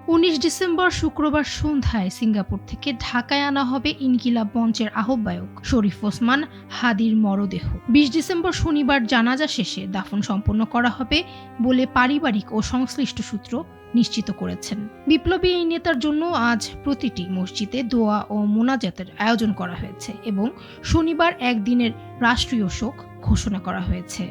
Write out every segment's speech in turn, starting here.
19 December শুক্রবার সন্ধ্যায় Singapore থেকে ঢাকায় আনা হবে ইনকিলাব মঞ্চের আহ্বায়ক শরীফ ওসমান হাদির মরদেহ। 20 ডিসেম্বর শনিবার জানাজা শেষে দাফন সম্পন্ন করা হবে বলে পারিবারিক ও সংশ্লিষ্ট সূত্র নিশ্চিত করেছেন। বিপ্লবী এই নেতার জন্য আজ প্রতিটি মসজিদে দোয়া ও মোনাজাতের আয়োজন করা হয়েছে এবং শনিবার একদিনের রাষ্ট্রীয় শোক ঘোষণা করা হয়েছে।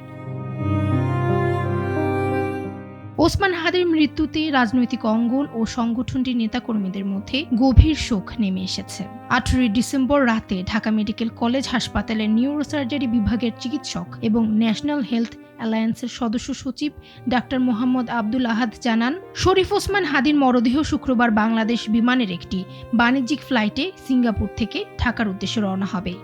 ওসমান হাদির মৃত্যুতে রাজনৈতিক অঙ্গন ও সংগঠনটির নেতাকর্মীদের মধ্যে গভীর শোক নেমে এসেছে। 18 ডিসেম্বর রাতে ঢাকা মেডিকেল কলেজ হাসপাতালের নিউরোসার্জারি বিভাগের চিকিৎসক এবং ন্যাশনাল হেলথ অ্যালায়েন্সের সদস্য সচিব ডাক্তার মোহাম্মদ আব্দুল আহাদ জানান, শরীফ ওসমান হাদির মরদেহ শুক্রবার বাংলাদেশ বিমানের একটি বাণিজ্যিক ফ্লাইটে সিঙ্গাপুর থেকে ঢাকার উদ্দেশ্যে রওনা হবে।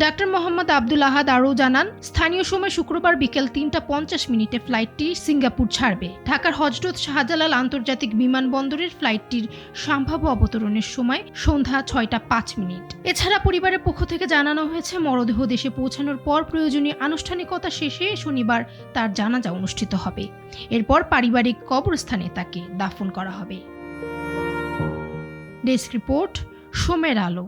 ডাক্তার মোহাম্মদ আব্দুল আহাদ আরও জানান, স্থানীয় সময় শুক্রবার বিকেল 3:50 ফ্লাইটটি সিঙ্গাপুর ছাড়বে। ঢাকার হযরত শাহজালাল আন্তর্জাতিক বিমানবন্দরের ফ্লাইটটির সম্ভাব্য অবতরণের সময় সন্ধ্যা 6:05। এছাড়া পরিবারের পক্ষ থেকে জানানো হয়েছে, মরদেহ দেশে পৌঁছানোর পর প্রয়োজনীয় আনুষ্ঠানিকতা শেষে শনিবার তার জানাজা অনুষ্ঠিত হবে। এরপর পারিবারিক কবরস্থানে তাকে দাফন করা হবে। ডেস্ক রিপোর্ট, সময়ের আলো।